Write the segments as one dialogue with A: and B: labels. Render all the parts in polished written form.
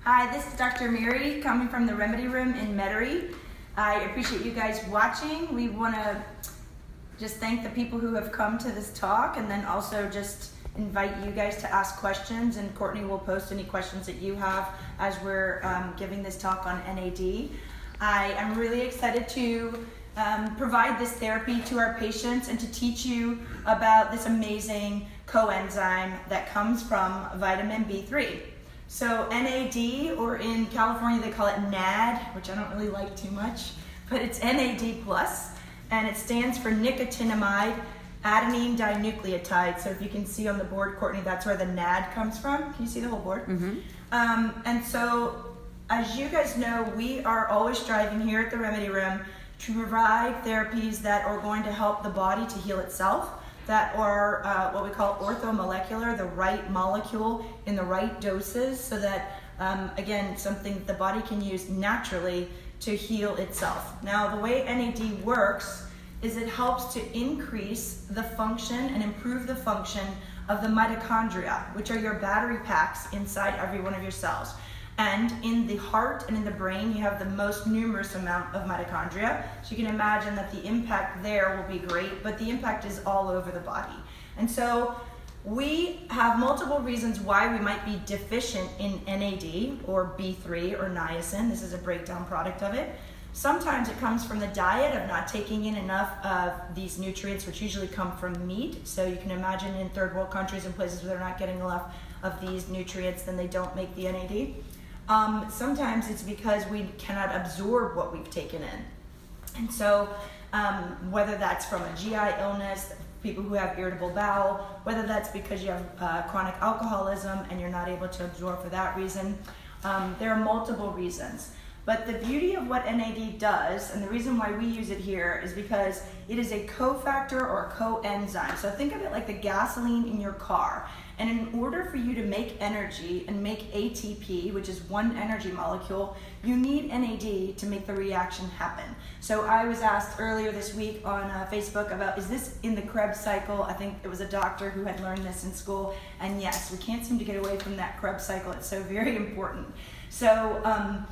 A: Hi, this is Dr. Mary coming from the Remedy Room in Metairie. I appreciate you guys watching. We want to just thank the people who have come to this talk, and then also just invite you guys to ask questions, and Courtney will post any questions that you have as we're giving this talk on NAD. I am really excited to provide this therapy to our patients and to teach you about this amazing coenzyme that comes from vitamin B3. So NAD, or in California they call it NAD, which I don't really like too much, but it's NAD+, and it stands for nicotinamide adenine dinucleotide. So if you can see on the board, Courtney, that's where the NAD comes from. Can you see the whole board? Mm-hmm. And so, as you guys know, we are always striving here at the Remedy Room to provide therapies that are going to help the body to heal itself, that are what we call orthomolecular, the right molecule in the right doses, so that, again, something the body can use naturally to heal itself. Now, the way NAD works is it helps to increase the function and improve the function of the mitochondria, which are your battery packs inside every one of your cells. And in the heart and in the brain, you have the most numerous amount of mitochondria. So you can imagine that the impact there will be great, but the impact is all over the body. And so we have multiple reasons why we might be deficient in NAD or B3 or niacin. This is a breakdown product of it. Sometimes it comes from the diet of not taking in enough of these nutrients, which usually come from meat. So you can imagine in third world countries and places where they're not getting enough of these nutrients, then they don't make the NAD. Sometimes it's because we cannot absorb what we've taken in. And so whether that's from a GI illness, people who have irritable bowel, whether that's because you have chronic alcoholism and you're not able to absorb for that reason, there are multiple reasons. But the beauty of what NAD does, and the reason why we use it here, is because it is a cofactor or a coenzyme. So think of it like the gasoline in your car. And in order for you to make energy and make ATP, which is one energy molecule, you need NAD to make the reaction happen. So I was asked earlier this week on Facebook about, is this in the Krebs cycle? I think it was a doctor who had learned this in school. And yes, we can't seem to get away from that Krebs cycle. It's so very important. So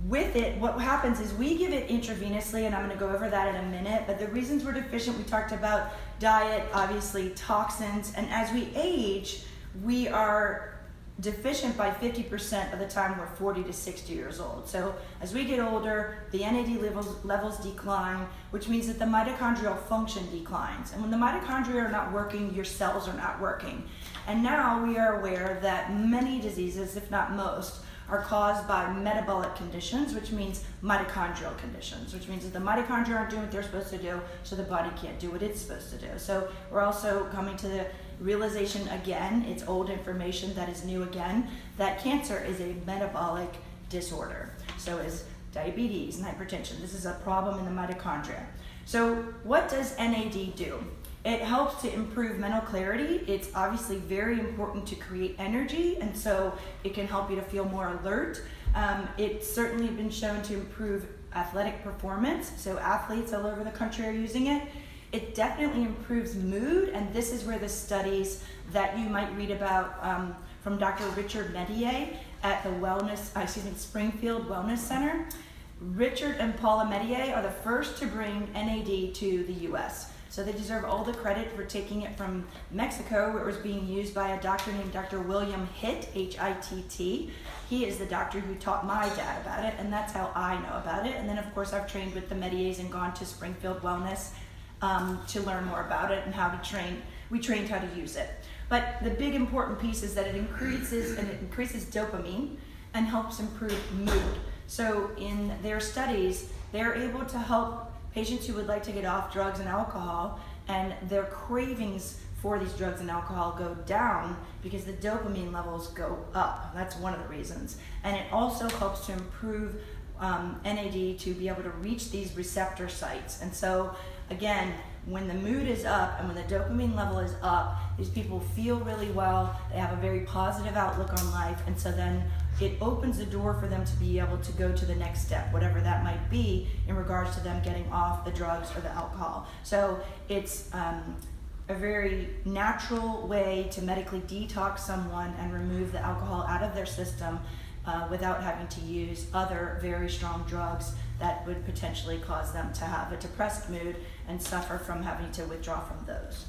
A: with it, what happens is we give it intravenously, and I'm going to go over that in a minute, but the reasons we're deficient, we talked about diet, obviously toxins, and as we age, we are deficient by 50% of the time we're 40 to 60 years old. So as we get older, the NAD levels decline, which means that the mitochondrial function declines. And when the mitochondria are not working, your cells are not working. And now we are aware that many diseases, if not most, are caused by metabolic conditions, which means mitochondrial conditions, which means that the mitochondria aren't doing what they're supposed to do, so the body can't do what it's supposed to do. So we're also coming to the realization again, it's old information that is new again, that cancer is a metabolic disorder. So is diabetes and hypertension. This is a problem in the mitochondria. So what does NAD do? It helps to improve mental clarity. It's obviously very important to create energy, and so it can help you to feel more alert. It's certainly been shown to improve athletic performance, so athletes all over the country are using it. It definitely improves mood, and this is where the studies that you might read about from Dr. Richard Medier at the Springfield Wellness Center. Richard and Paula Medier are the first to bring NAD to the US. So they deserve all the credit for taking it from Mexico, where it was being used by a doctor named Dr. William Hitt, H-I-T-T. He is the doctor who taught my dad about it, and that's how I know about it. And then, of course, I've trained with the Mediers and gone to Springfield Wellness to learn more about it and how to train. We trained how to use it. But the big important piece is that it increases dopamine and helps improve mood. So in their studies, they're able to help patients who would like to get off drugs and alcohol, and their cravings for these drugs and alcohol go down because the dopamine levels go up. That's one of the reasons. And it also helps to improve NAD to be able to reach these receptor sites. And so, again, when the mood is up and when the dopamine level is up, these people feel really well, they have a very positive outlook on life, and so then it opens the door for them to be able to go to the next step, whatever that might be, in regards to them getting off the drugs or the alcohol. So it's a very natural way to medically detox someone and remove the alcohol out of their system without having to use other very strong drugs that would potentially cause them to have a depressed mood and suffer from having to withdraw from those.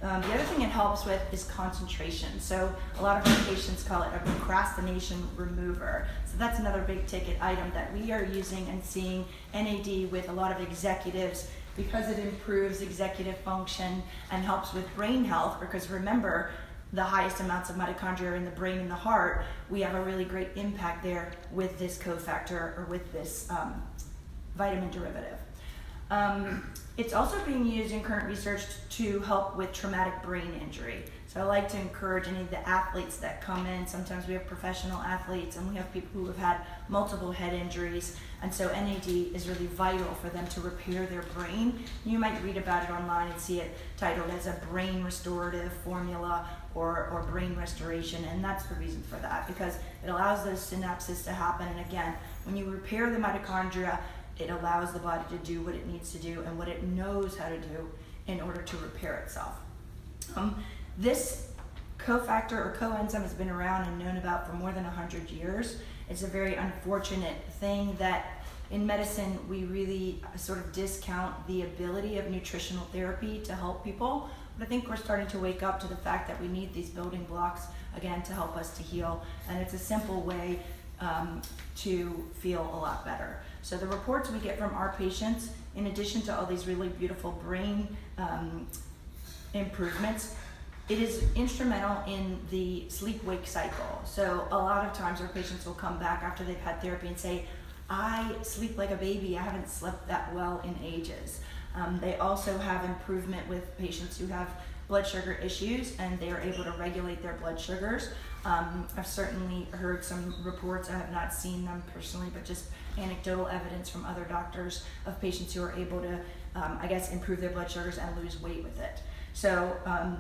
A: The other thing it helps with is concentration. So a lot of our patients call it a procrastination remover. So that's another big ticket item that we are using and seeing NAD with a lot of executives, because it improves executive function and helps with brain health. Because remember, the highest amounts of mitochondria are in the brain and the heart. We have a really great impact there with this cofactor or with this vitamin derivative. It's also being used in current research to help with traumatic brain injury. So I like to encourage any of the athletes that come in. Sometimes we have professional athletes and we have people who have had multiple head injuries, and so NAD is really vital for them to repair their brain. You might read about it online and see it titled as a brain restorative formula or brain restoration, and that's the reason for that, because it allows those synapses to happen. And again, when you repair the mitochondria, it allows the body to do what it needs to do and what it knows how to do in order to repair itself. This cofactor or coenzyme has been around and known about for more than 100 years. It's a very unfortunate thing that in medicine we really sort of discount the ability of nutritional therapy to help people. But I think we're starting to wake up to the fact that we need these building blocks again to help us to heal, and it's a simple way to feel a lot better. So the reports we get from our patients, in addition to all these really beautiful brain improvements, it is instrumental in the sleep-wake cycle. So a lot of times our patients will come back after they've had therapy and say, I sleep like a baby, I haven't slept that well in ages. They also have improvement with patients who have blood sugar issues, and they are able to regulate their blood sugars. I've certainly heard some reports, I have not seen them personally, but just anecdotal evidence from other doctors of patients who are able to, improve their blood sugars and lose weight with it. So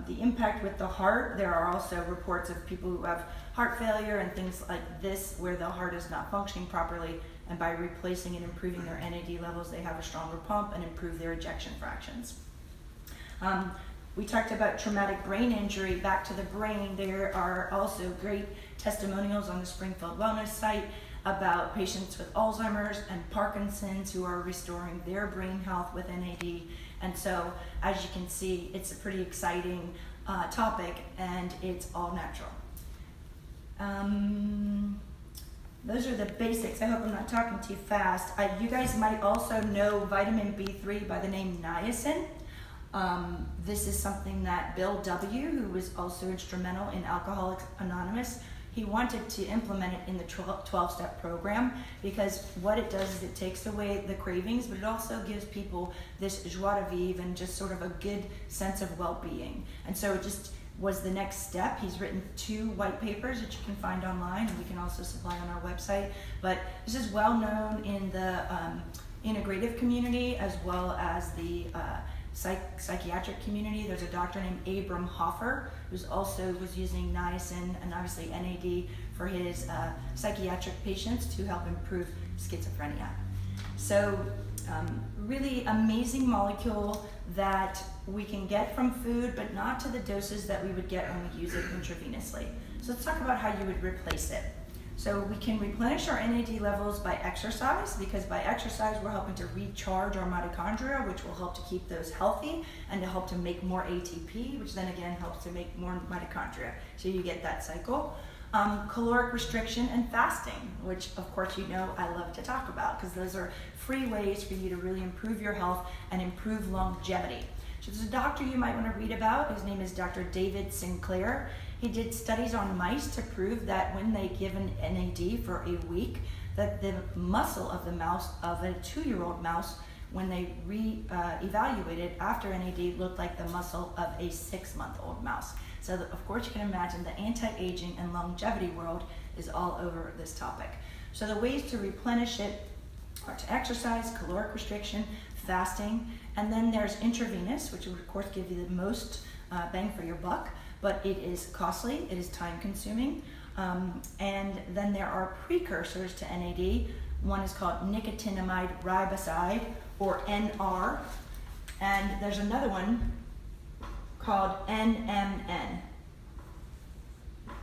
A: the impact with the heart, there are also reports of people who have heart failure and things like this where the heart is not functioning properly, and by replacing and improving their NAD levels, they have a stronger pump and improve their ejection fractions. We talked about traumatic brain injury. Back to the brain, there are also great testimonials on the Springfield Wellness site about patients with Alzheimer's and Parkinson's who are restoring their brain health with NAD. And so, as you can see, it's a pretty exciting topic, and it's all natural. Those are the basics. I hope I'm not talking too fast. You guys might also know vitamin B3 by the name niacin. This is something that Bill W., who was also instrumental in Alcoholics Anonymous, he wanted to implement it in the 12-step program, because what it does is it takes away the cravings, but it also gives people this joie de vivre and just sort of a good sense of well-being. And so it just was the next step. He's written 2 white papers that you can find online, and we can also supply on our website. But this is well known in the integrative community as well as the psychiatric community. There's a doctor named Abram Hoffer who's also was using niacin and obviously NAD for his psychiatric patients to help improve schizophrenia. So really amazing molecule that we can get from food, but not to the doses that we would get when we use it intravenously. So let's talk about how you would replace it. So we can replenish our NAD levels by exercise, because by exercise we're helping to recharge our mitochondria, which will help to keep those healthy and to help to make more ATP, which then again helps to make more mitochondria. So you get that cycle. Caloric restriction and fasting, which of course you know I love to talk about, because those are free ways for you to really improve your health and improve longevity. So there's a doctor you might want to read about. His name is Dr. David Sinclair. He did studies on mice to prove that when they give an NAD for a week, that the muscle of the mouse, of a 2-year-old mouse, when they evaluated after NAD, looked like the muscle of a 6-month-old mouse. So of course you can imagine the anti-aging and longevity world is all over this topic. So the ways to replenish it are to exercise, caloric restriction, fasting, and then there's intravenous, which would of course give you the most bang for your buck, but it is costly, it is time consuming, and then there are precursors to NAD. One is called nicotinamide riboside, or NR, and there's another one called NMN.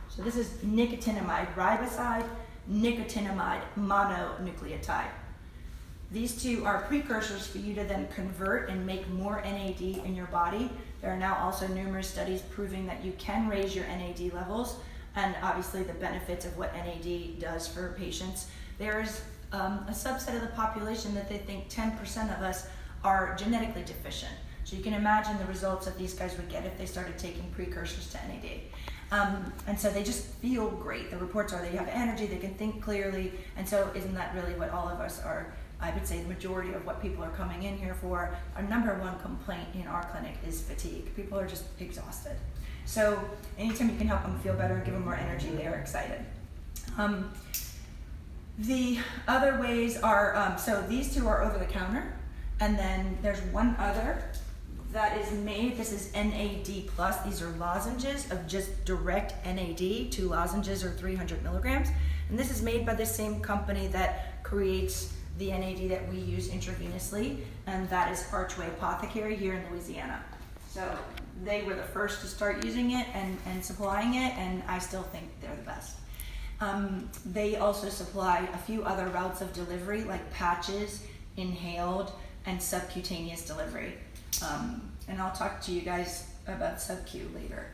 A: So this is nicotinamide riboside, nicotinamide mononucleotide. These two are precursors for you to then convert and make more NAD in your body. There are now also numerous studies proving that you can raise your NAD levels, and obviously the benefits of what NAD does for patients. There's a subset of the population that they think 10% of us are genetically deficient. So you can imagine the results that these guys would get if they started taking precursors to NAD. And so they just feel great. The reports are they have energy, they can think clearly, and so isn't that really what all of us are? I would say the majority of what people are coming in here for, our number one complaint in our clinic is fatigue. People are just exhausted. So anytime you can help them feel better, give them more energy, they are excited. The other ways are, so these two are over the counter, and then there's one other that is made, this is NAD+. These are lozenges of just direct NAD. 2 lozenges are 300 milligrams. And this is made by the same company that creates the NAD that we use intravenously, and that is Archway Apothecary here in Louisiana. So they were the first to start using it and supplying it, and I still think they're the best. They also supply a few other routes of delivery, like patches, inhaled, and subcutaneous delivery. And I'll talk to you guys about sub-Q later.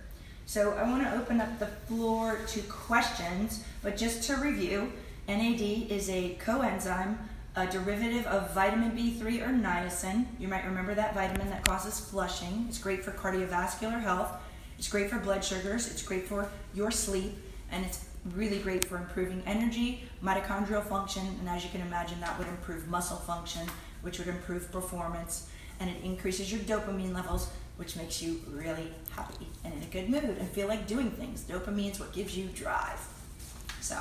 A: So I want to open up the floor to questions, but just to review, NAD is a coenzyme, a derivative of vitamin B3 or niacin. You might remember that vitamin that causes flushing. It's great for cardiovascular health. It's great for blood sugars. It's great for your sleep, and it's really great for improving energy, mitochondrial function, and as you can imagine, that would improve muscle function, which would improve performance, and it increases your dopamine levels, which makes you really happy and in a good mood and feel like doing things. Dopamine is what gives you drive. So